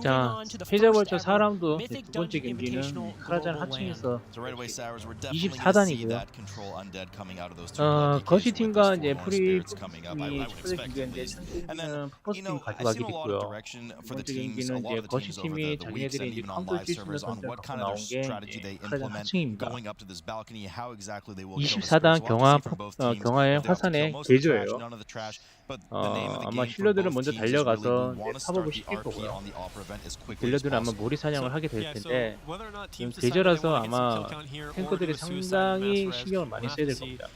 자, 패자부활전 4라운드 두 번째 경기는 카라잔 하층에서 24단이고요. 거시 팀과 이제 프리 팀이 초대 경기인데 상대는 퍼포스 팀이 가져가게 됐고요. 두 번째 경기는 이제 거시 팀이 자기네들이 이제 카운터 칠 수 있는 선수를 갖고 나온 게 이제 카라잔 하층입니다. 24단 경화의 화산의 계조예요. 아마 힐러들은 먼저 달려가서 팝업을 시킬 거고요. 딜러들은 아마 몰이 사냥을 하게 될 텐데 지금 계절라서 아마 탱커들이 상당히 신경을 많이 써야 될 겁니다.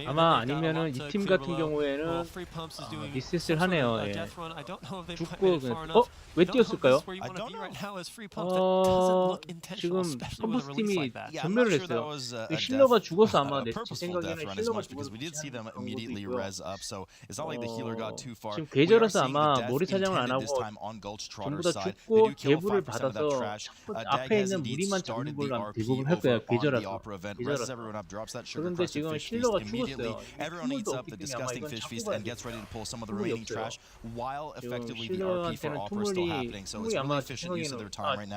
아마 아니면은 이 팀 같은 경우에는 리셋을 하네요. 예. 죽고 왜 뛰었을까요? 지금 컴포스 팀이 전멸을 했어요. 힐러가 죽어서 아마 제 생각에는 힐러가 죽어서 지금 계절에서 아마 몰이 사냥을 안 하고 전부 다 죽고 대부를 받아서 앞에 있는 무리만 잡는 걸로 아마 대부분 할 거예요. 계절에서. 그런데 지금 힐러가 죽었어요. 힘도 없기 때문에 아마 이건 잡고 가야 돼요. 힘이 없어요. 지금 힐러한테는 투물이 아마 제 생각에는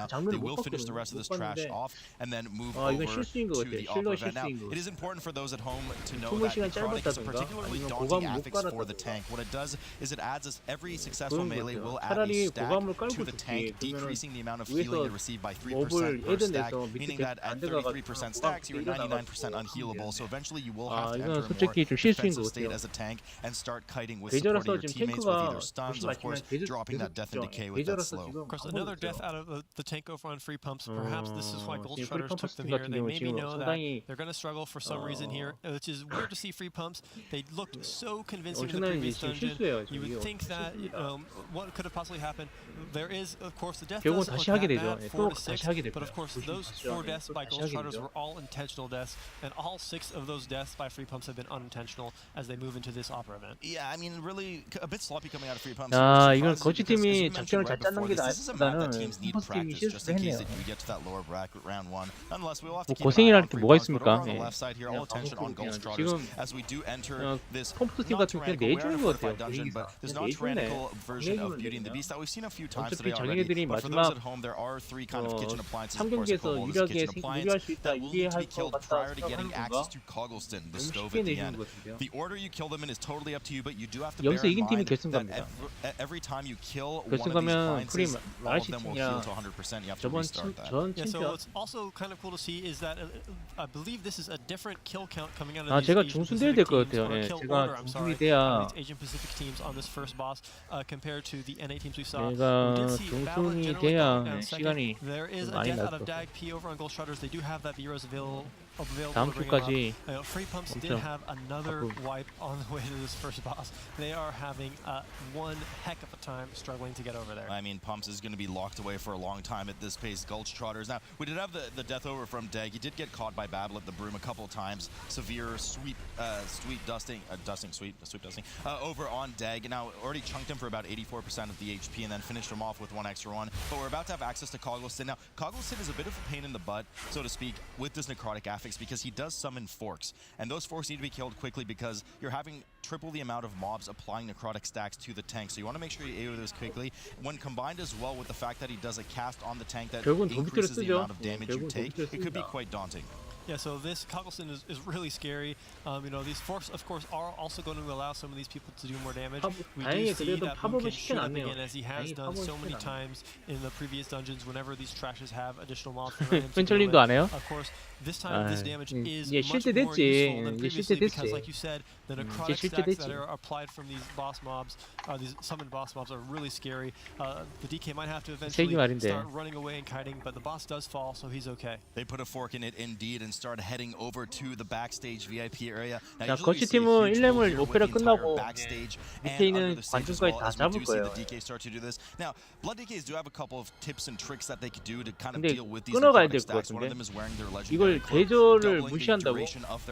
장면을 못 봤거든요. 못 봤는데 이건 실수인 것 같아요. 힐러 실수인 것 같아요. 투물 시간 짧았다든가 아니면 고감을 못 깔았다든가 차라리 고감을 깔고 죽지. 그러면 위에서 몹을 헤드 내서 밑에 안 들어가가지고 이건 솔직히 좀 실수인 것 같아요. 계절라서 지금 탱크가 보시 마치면 계절라서 지금 Another death out of the tank over on free pumps. Perhaps this is why Gulch Trotters took them here. They maybe know that they're going to struggle for some reason here, which is weird to see free pumps. They looked so convincing in the previous dungeon. You would think that what could have possibly happened. There is, of course, the death does look that bad, 4 to 6, but of course those 4 deaths by Gulch Trotters were all intentional deaths, and all 6 of those deaths by free pumps have been unintentional as they move into this opera event. Yeah, I mean, really a bit sloppy coming out of free pumps. 이건 거치 팀이 작전을 잘 짰는 게 나보다는 컴포스 팀이 실수를 했네요. 고생이랄 게 뭐가 있습니까? 예. 지금 컴포스 팀 같은 경우는 내주는 것 같아요. 분위기가 내주네. 어차피 자기네들이 마지막 3경기에서 유리하게 유리할 수 있다, 유리할 것 같다 생각하는 건가? 너무 쉽게 내주는 것 같은데요. 여기서 이긴 팀이 결승 갑니다. 결승 가면 프리 마라시 팀이랑 저번 전 챔피언. 제가 중순돼야 될 것 같아요. 예, 제가 중순이 돼야 시간이 좀 많이 날 것 같아요. 다음 주까지 엄청 I mean, Pumps is going to be locked away for a long time at this pace. Gulch Trotters. Now, we did have the death over from Dag. He did get caught by Babel at the broom a couple of times. Severe sweep dusting over on Dag. Now, already chunked him for about 84% of the HP and then finished him off with one extra one. But we're about to have access to Coggleston. Now, Coggleston is a bit of a pain in the butt, so to speak, with this necrotic affix because he does summon forks. And those forks need to be killed quickly because you're having triple the amount of mobs applying necrotic stacks to the tank. So you want to make sure you AoE those quickly. When combined as well with the fact that he does a cast on the tank that increases the amount of damage you take, it could be quite daunting. Yeah, so this Coggleston is really scary. These forks, of course, are also going to allow some of these people to do more damage. We do see that Moon can shoot up again as he has done so many times in the previous dungeons whenever these trashes have additional mobs for him to deal with. Of course, this time this damage is much more useful than previously because, like you said, the necrotic stacks that are applied from these boss mobs, these summoned boss mobs, are really scary. The DK might have to eventually start running away and kiting, but the boss does fall, so he's okay. They put a fork in it indeed and start heading over to the backstage VIP area. 자, 거치 팀은 1렘을 오페라 끝나고 밑에 있는 관중까지 다 잡을 거예요. Now, Blood DKs do have a couple of tips and tricks that they could do to kind of deal with these 끊어가야 될 것 stacks. One of 같은데 them is wearing their 이걸 legendary 계절을 무시한다고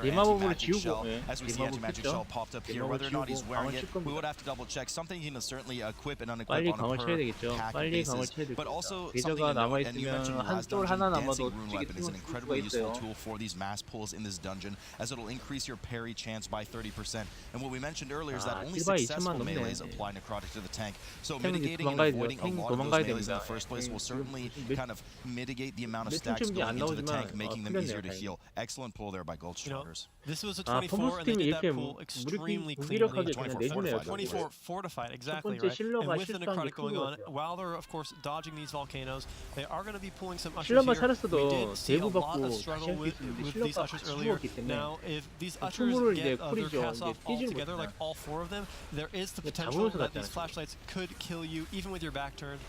대마법으로 magic shell. 지우고 As we see anti-magic shell popped up here, whether or not he's wearing it, we would have to double check. Something he can certainly equip and unequip 빨리 on 강을 a 쳐야 per 되겠죠. pack 빨리 강을 basis. 쳐야 But 되겠죠. also 계절가 남아있으면 한 돌 하나 남아도 솔직히 is an incredibly useful tool for for these mass pulls in this dungeon, as it'll increase your parry chance by 30%. And what we mentioned earlier is that only successful melees apply necrotic to the tank. So mitigating and avoiding a lot of those melees in the first place will certainly kind of mitigate the amount of stacks going into the tank, making them easier to heal. Excellent pull there by GULCH TOTTERS. This was a 24, and they did that pull extremely cleanly. 24 fortified, exactly right. And with the necrotic going on, while they're of course dodging these volcanoes, they are going to be pulling some ushers here. We did see a lot of struggle with these ushers earlier. Now, if these ushers get their casts off altogether, like all 4 of them, there is the potential that these flashlights could kill you even with your back turned.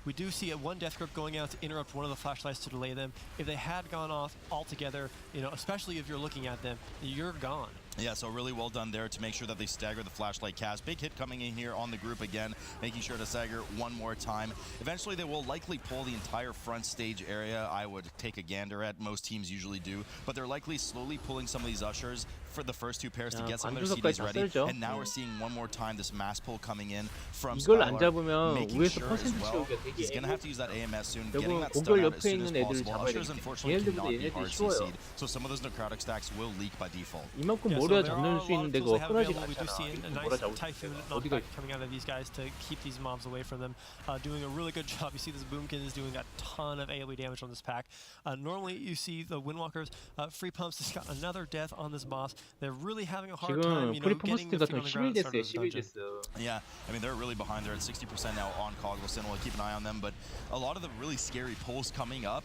We do see one death grip going out to interrupt one of the flashlights to delay them. If they had gone off altogether, you know, especially if you're looking at them, you're gone. Yeah, so really well done there to make sure that they stagger the flashlight cast. Big hit coming in here on the group again, making sure to stagger one more time. Eventually, they will likely pull the entire front stage area. I would take a gander at. Most teams usually do. But they're likely slowly pulling some of these ushers for the first 2 pairs to get some of their CDs ready. And now we're seeing one more time this mass pull coming in from Skylar, making sure as well. He's going to have to use that AMS soon, getting that stun out as soon as possible. Ushers, unfortunately, cannot be hard CC'd, so some of those necrotic stacks will leak by default. 몰아 잡는 수 있는데 그거 흔하지가 We do see 않잖아. a nice typhoon knockback coming out of these guys to keep these mobs away from them. Doing a really good job. You see this Boomkin is doing a ton of AoE damage on this pack. Normally you see the Windwalkers, Free Pumps has got another death on this boss. They're really having a hard time, you know, getting their feet on the ground at the start of the dungeon. Yeah, I mean, they're really behind. They're at 60% now on Cogleston. We'll keep an eye on them, but a lot of the really scary pulls coming up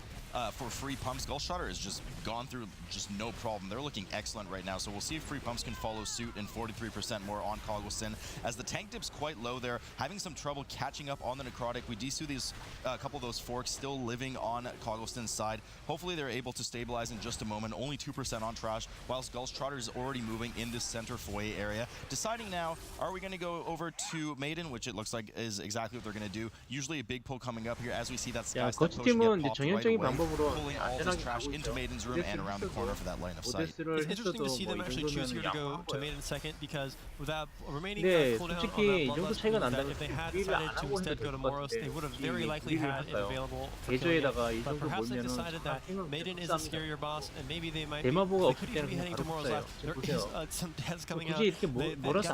for Free Pumps. GULCH TOTTERS has just gone through just no problem. They're looking excellent right now, so we'll see if Free Pumps can follow suit and 43% more on Cogleston. As the tank dip's quite low there, having some trouble catching up on the necrotic. We do see these couple of those forks still living on Cogleston's side. Hopefully they're able to stabilize in just a moment. Only 2% on trash, whilst GULCH TOTTERS is already moving in this center foyer area. Deciding now, are we going to go over to Maiden, which it looks like is exactly what they're going to do. Usually a big pull coming up here as we see that Sky Step potion get popped right away, pulling all this trash into Maiden's room and around the corner for that line of sight. It's interesting to see them actually choose here to go to Maiden second, because without remaining cooldown on that bloodlust, that if they had decided to instead go to Moros, they would have very likely had it available for killing it. But perhaps they decided that Maiden is a scarier boss, and maybe they might they could even be heading to Moros left. There is some deaths coming out. They've got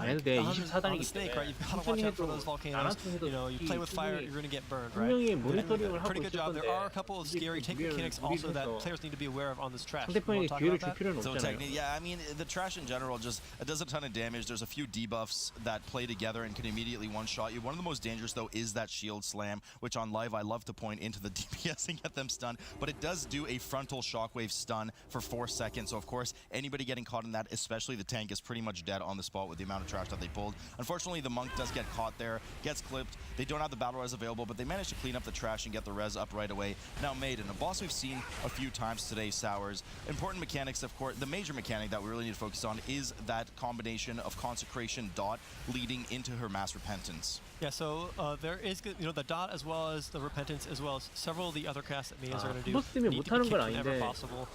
on the snake, right? You've got to watch out for those volcanoes. You know, you play with fire, you're going to get burned, right? And pretty good job. There are a couple of scary tank mechanics also that players need to be aware of on this trash. So yeah, I mean, the trash in general just does a ton of damage. There's a few debuffs that play together and can immediately one-shot you. One of the most dangerous, though, is that shield slam, which on live I love to point into the DPS and get them stunned, but it does do a frontal shockwave stun for 4 seconds. So, of course, anybody getting caught in that, especially the tank, is pretty much dead on the spot with the amount of trash that they pulled. Unfortunately, the monk does get caught there, gets clipped. They don't have the battle res available, but they managed to clean up the trash and get the res up right away. Now, Maiden, a boss we've seen a few times today, Sours. Important mechanics, of course. The major mechanic that we really need to focus on is that combination of consecration dot leading into her mass repentance. Yeah, so there is, you know, the dot as well as the repentance, as well as several of the other casts that Maidens are going to do. Need to be kicked whenever possible.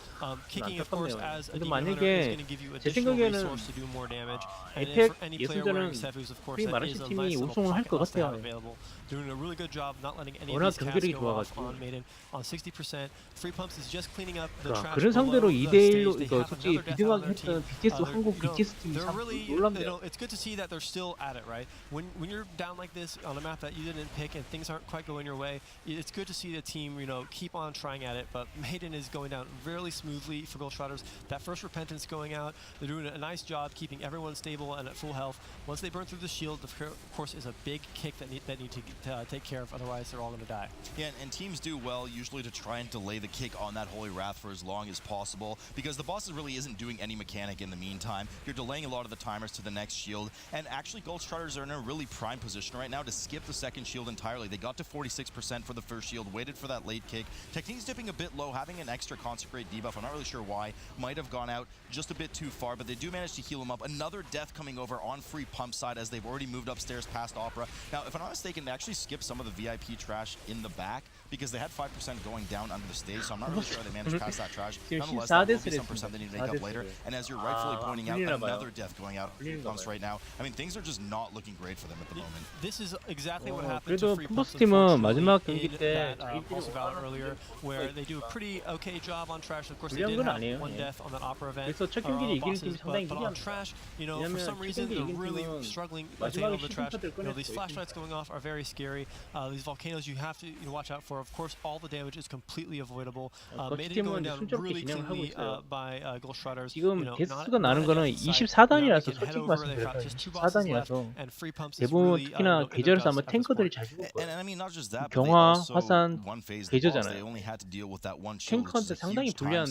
Kicking, of course, as a demon hunter is going to give you additional resource to do more damage. And then for any player wearing Sevus, of course, that is a nice little pocket loss to have available. Doing a really good job not letting any of these casts go off on Maiden on 60%. Free Pumps is just cleaning up the trash 그런 상대로 below the stage. 2대1로 They 이거 have 솔직히 another death on 비등하게 their team. 했던 BTS 한국 BTS 팀이 They're 참 really, 놀랍네요. it's good to see that they're still at it, right? When you're down like this on a map that you didn't pick and things aren't quite going your way, it's good to see the team, you know, keep on trying at it. But Maiden is going down really smoothly for GULCH TOTTERS. That first repentance going out, they're doing a nice job keeping everyone stable and at full health. Once they burn through the shield, of course, is a big kick that need to take care of. Otherwise, they're all going to die. Yeah, and teams do well usually to try and delay the kick on that Holy Wrath for as long as possible, because the boss really isn't doing any mechanic in the meantime. You're delaying a lot of the timers to the next shield, and actually GULCH TOTTERS are in a really prime position right now to skip the second shield entirely. They got to 46% for the first shield, waited for that late kick. Technique's dipping a bit low, having an extra Consecrate debuff, I'm not really sure why. Might have gone out just a bit too far, but they do manage to heal him up. Another death coming over on Free Pump side as they've already moved upstairs past Opera. Now, if I'm not mistaken, they actually skipped some of the VIP trash in the back because they had 5% going down under the stage, so I'm not really sure how they managed past that trash. Nonetheless, that will be some percent they need to make up later. And as you're rightfully pointing out, another death going out of Free Pumps right now. I mean, things are just not looking great for them at the moment. this is exactly what happened 그래도 to Free Pumps 펌버스 팀은 마지막 in 경기 때 that Pulse of Valor earlier, where they do a pretty okay job on Trash. Of course, they 불리한 did 건 have 아니에요. one death on that Opera event. 그래서 첫 on 경기를 이기는 bosses, 팀이 상당히 but on 유리합니다. Trash, you know, for 왜냐면 some 첫 reason 경기 they're 이긴 really 팀은 struggling to 마지막에 handle the Trash. 시즌 You know, these 꺼냈어요. flashlights going off are very scary. These volcanoes you have to watch out for. Of course, all the damage is completely avoidable. Made it going down really cleanly by GULCH TOTTERS. 지금 개수가 나는 거는 24단이라서 솔직히 말씀드려요. 24단이라서 대부분 특히나 계절에서 아마 탱커들이 잘 죽을 거예요. 경화, 화산, 계절잖아요. 탱커한테 상당히 불리한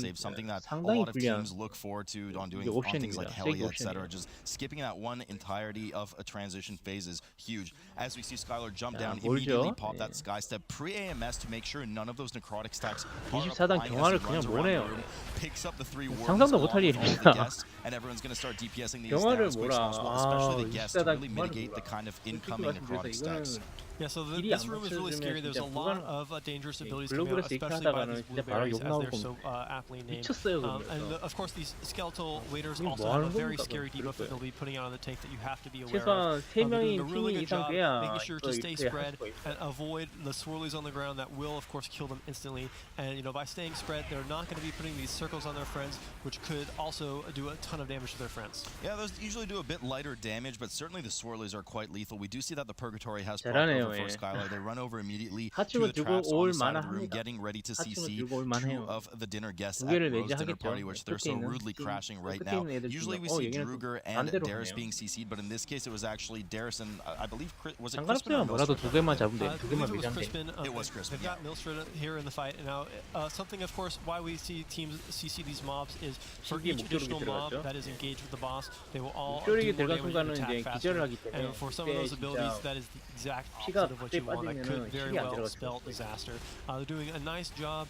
이게 옵션입니다. 세기 옵션이에요. Skipping that one entirety of a transition phase is huge. As we see Skylar jump down, 몰죠. immediately pop that sky step pre-AMS to make sure none of those necrotic stacks are 24단 applying 경화를 as he runs 그냥 around the 뭐네요. room, picks up the 3 상상도 wards 못할 along with all 일입니다. the guests, and everyone's going to start DPSing these 경화를 down as quick as 뭐라. possible, especially the guests to 24단 really 경화를 mitigate the 몰라. kind of 솔직히 incoming 말씀드려서 necrotic stacks. 이거는 Yeah, so 길이 this 안 room is really scary. There's a 붙여주면 lot 진짜 of dangerous abilities coming out, 글로벌에서 이렇게 especially by 하다가는 these 진짜 바로 blueberries, 욕 as 나올 they're so 겁니다. aptly named. 미쳤어요, And 그러면서. of course, these skeletal waiters 이게 also 뭐 have a 하는 very 겁니까, scary debuff that 그럴 they'll be putting out on the tank that you have to be aware of. 최소한 They're 3명인 doing a really 팀이 good job 이상 돼야 making sure to stay 이렇게 할 spread 수가 있어요. and avoid the swirlies on the ground that will, of course, kill them instantly. And you know, by staying spread, they're not going to be putting these circles on their friends, which could also do a ton of damage to their friends. Yeah, those usually do a bit lighter damage, but certainly the swirlies are quite lethal. We do see that the Purgatory has popped 잘하네요, over for 예. Skylar. They run over immediately to 하층을 the 들고 traps on 올 the side of the room, 만합니다. getting ready to 하층을 CC 들고 올 2 만해요. of the dinner guests 두 at 개를 Rose's 내지 dinner 하겠죠. party, which they're 끝에 so 있는 rudely 팀, crashing right 끝에 now. 있는 애들 Usually we 중에 see 얘네는 Druger and 반대로 Darius 가네요. being CC'd, but in this case it was actually Darius and I believe was it 상관없어요. Crispin or 뭐라도 두 개만 잡으면 돼. I 두 believe 개만 it was 매장돼. Crispin. It was Crispin, They've got Milstrid here in the fight, and now something, of course, why we see teams CC these mobs is for 신기에 each additional mob 들어갔죠. that is engaged with the boss, they will all 목소리가 do more 들어간 damage 순간은 and 이제 attack 기절을 faster. 하기 때문에 And for some of 그때 those abilities, 진짜 that is the exact 피가 opposite of what you want. That could 빠지면은 very 힐이 안 well 들어갈 spell 수가 있어요. disaster. They're doing a nice job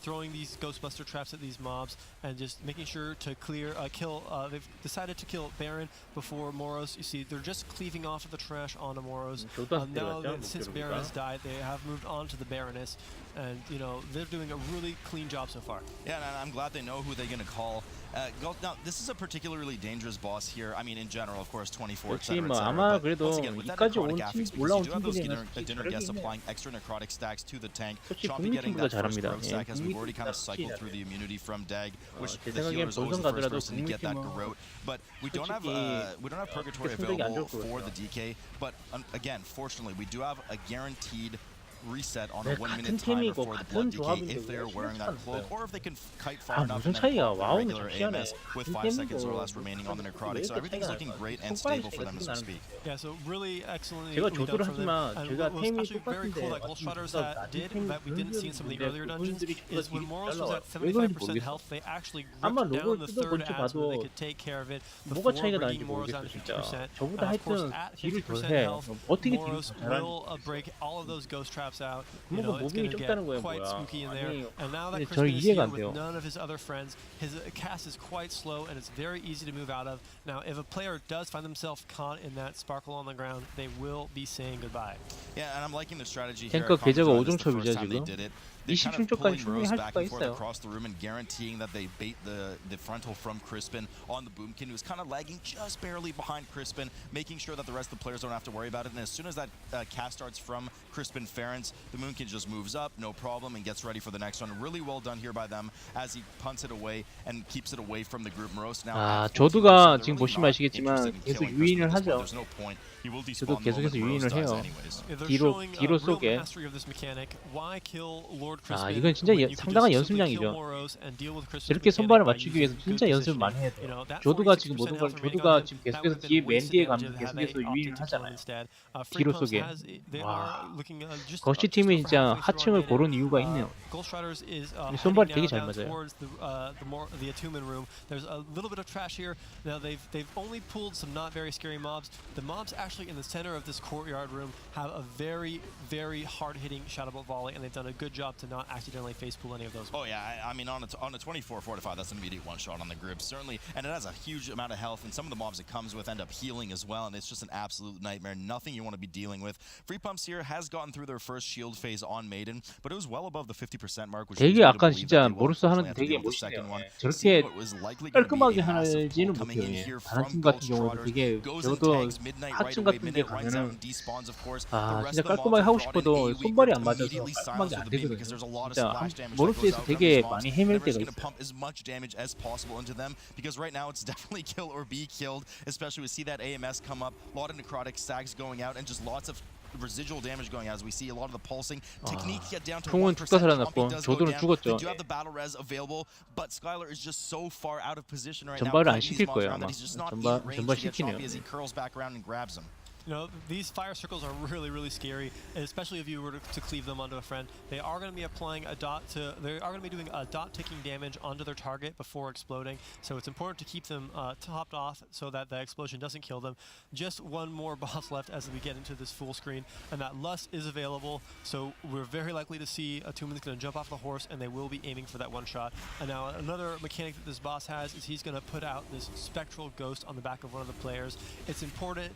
throwing these Ghostbuster traps at these mobs and just making sure to clear, kill. They've decided to kill Baron before Moros. You see, they're just cleaving off of the trash onto Moros. Now that since Baron has died, they have moved on to the Baroness, and you know they're doing a really clean job so far. Yeah, and I'm glad they know who they're going to call. Now, this is a particularly dangerous boss here. I mean, in general, of course, 24, 역시 etc. 뭐 아마 그래도 이까지 온 팀 올라온 you do have those 팀들이 dinner guests 잘하긴 해요. applying extra necrotic stacks to the tank. 솔직히 Chompy getting 국민팀보다 that first 잘합니다. growth 예, stack as we've already kind of 국민팀보다 cycled 확실히 through the immunity from Dag, which 제 the healer 생각엔 is always 본선 the first 가더라도 person to get that 국민팀은 garrote. But we don't have Purgatory 성적이 안 available 좋을 것 for the 같아요. DK. But again, fortunately, we do have a guaranteed reset on 네, a 1 minute 같은 timer 팀이고 for the 같은 blood DK 조합인데 if they're 왜 wearing that cloak, 실수하는 or if they can kite far enough 무슨 and then 차이야? pop the 와우는 regular 잠시만에 AMS with 같은 5 seconds or 팀이고 less remaining on the 왜 necrotic. So 이렇게 everything's 차이가 looking 나요? great and 손가락 stable for them as we 차이가 speak. Yeah, so really excellently 제가 done 조도를 from them. 하지만 And 제가 what was 템이 actually very cool that 똑같은데 GULCH TOTTERS 낮은 did 템이 that we didn't see in some of the earlier dungeons 그분들이 is when Moros was at 왜 그런지 75% 모르겠어. health, they actually 아마 ripped down 로고를 the 뜯어 third 본지 ad so that they 봐도 could take care of it 뭐가 before 차이가 나는지 bringing Moros down to 모르겠어 50%. 진짜. 저보다 And of course, 하여튼 at 딜을 50% 더 해. health, 어떻게 딜을 Moros 더 잘하는지. will break all of those ghost traps out. You 그러면 know, it's 무빙이 going to get 적다는 거예요, quite 뭐야. spooky in there. 아니, And now that 근데 Crispin 저는 is 이해가 here 안 돼요. with none of his other friends, his cast is quite slow and it's very easy to move out of. Now, if a player does find themselves caught in that sparkle on the ground, they will be saying goodbye. Yeah, and I'm liking the strategy here. 탱커 궤저가 This is the 5종첩이죠 first time they 지금. did it. They're kind of 27초까지 pulling 충분히 Rose 할 back 수가 and forth 있어요. across the room and guaranteeing that they bait the frontal from Crispin on the Boomkin, who's kind of lagging just barely behind Crispin, making sure that the rest of the players don't have to worry about it. And as soon as that cast starts from Crispin Ference, the Moonkin just moves up, no problem, and gets ready for the next one. Really well done here by them as he punts it away and keeps it away from the group. Morose now. 아, 조두가 지금 보시면 아시겠지만 계속 유인을 하죠. There's no point. He will 저도 despawn the 계속해서 moment Morose 유인을 dies 해요. anyways. 뒤로 쏘게. 아, 이건 진짜 상당한 연습량이죠. 저렇게 선발을 맞추기 위해서 진짜 연습을 많이 해야 돼요. 조두가 지금 모든 걸 조두가 지금 계속해서 뒤에 맨 뒤에 가면서 계속해서 유인을 하잖아요. 뒤로 쏘게. 와, 거시 팀이 진짜 하층을 고른 이유가 있네요. 손발이 되게 잘 맞아요. The attunement room. There's a little bit of trash here. Now they've only pulled some not very scary mobs. The mobs actually in the center of this courtyard room have a very hard-hitting shadow bolt volley, and they've done a good job to not accidentally face pull any of those. Oh yeah, I mean on a 24 fortified, that's an immediate one shot on the group certainly, and it has a huge amount of health. And some of the mobs it comes with end up healing as well, and it's just an absolute nightmare. Nothing you want to be dealing with. Free Pumps here has gotten through their first shield phase on Maiden, but it was well above the 50% mark, which 되게 아까 진짜 모르스 하는데 되게 멋있네요. 저렇게 깔끔하게 하지는 못해요. 다른 팀 같은 경우도 되게 저도 하층 같은 데 가면은 진짜 깔끔하게 하고 싶어도 손발이 안 맞아서 깔끔하게 안 되거든요. 진짜 모르스에서 되게 많이 헤맬 때가 있어요. Because right now it's definitely kill or be killed, especially we see that AMS come up, a lot of necrotic stacks going out, and just lots of residual damage going out as we see a lot of the pulsing techniques get down to 1%. 죽다 살아났고 조도는 죽었죠. They do have the battle res available, but Skylar is just so far out of position right now. 전발을 안 시킬 거예요 아마. He's just not in range 전발 to get 시키네요. choppy as he curls back around and grabs him. You know, these fire circles are really scary, especially if you were to cleave them onto a friend. They are going to be applying they are going to be doing a dot ticking damage onto their target before exploding. So it's important to keep them topped off so that the explosion doesn't kill them. Just one more boss left as we get into this full screen, and that Lust is available. So we're very likely to see a Tumen's going to jump off the horse, and they will be aiming for that one shot. And now another mechanic that this boss has is he's going to put out this spectral ghost on the back of one of the players. It's important.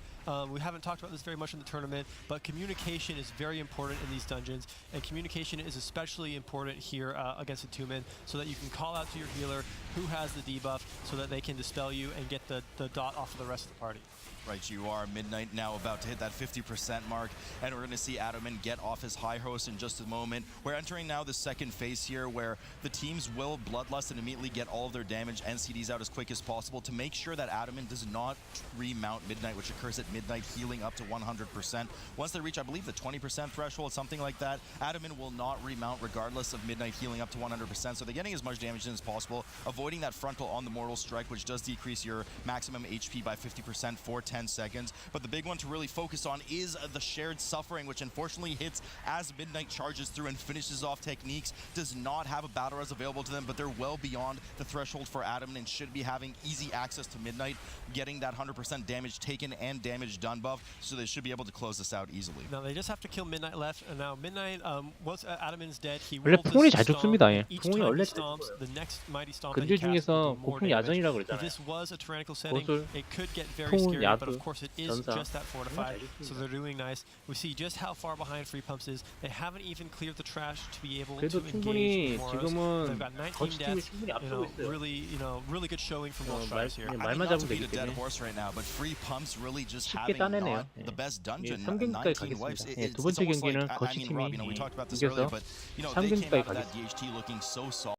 We haven't talked about this very much in the tournament, but communication is very important in these dungeons, and communication is especially important here against a Tumen, so that you can call out to your healer who has the debuff, so that they can dispel you and get the dot off of the rest of the party. Right, you are. Midnight now about to hit that 50% mark, and we're going to see Adaman get off his high horse in just a moment. We're entering now the second phase here, where the teams will bloodlust and immediately get all of their damage and CDs out as quick as possible to make sure that Adaman does not remount Midnight, which occurs at midnight, healing up to 100%. Once they reach, I believe, the 20% threshold, something like that, Adaman will not remount regardless of Midnight healing up to 100%. So they're getting as much damage in as possible, avoiding that frontal on the Mortal Strike, which does decrease your maximum HP by 50% for 10 seconds. But the big one to really focus on is the shared suffering, which unfortunately hits as Midnight charges through and finishes off techniques. Does not have a battle res available to them, but they're well beyond the threshold for Adaman and should be having easy access to Midnight, getting that 100% damage taken and damage done buff, so they should be able to close this out easily. Now they just have to kill Midnight left, and now Midnight, once Adaman's dead, he 원래 will 풍운이 잘 stomp. 죽습니다. 예. Each 풍운이 time 원래 he stomps, the next mighty stomp that he 근딜 casts 중에서 will do more 고풍 damage. 야전이라고 If 그러잖아요. this was a tyrannical setting, 고술, it could get very 풍운, scary, but 야수, of course it is 전사. just that fortified, so they're doing nice. We see just how far behind Free Pumps is. They haven't even cleared the trash to be able to 그래도 충분히 engage the Moros. 지금은 They've got 19 거치 팀이 deaths. 충분히 앞서고 있어요. Really good showing from both tribes here. 말만 Not 잡으면 to beat 되기 a dead 때문에 horse right now, but Free Pumps really just 쉽게 having 따내네요. not the best dungeon. 3경기까지 19 wipes. 가겠습니다. 두 번째 경기는 거치 팀이 Rob, we talked about this earlier, 이겨서 but they came 3경기까지 out of that 가겠습니다. DHT looking so solid.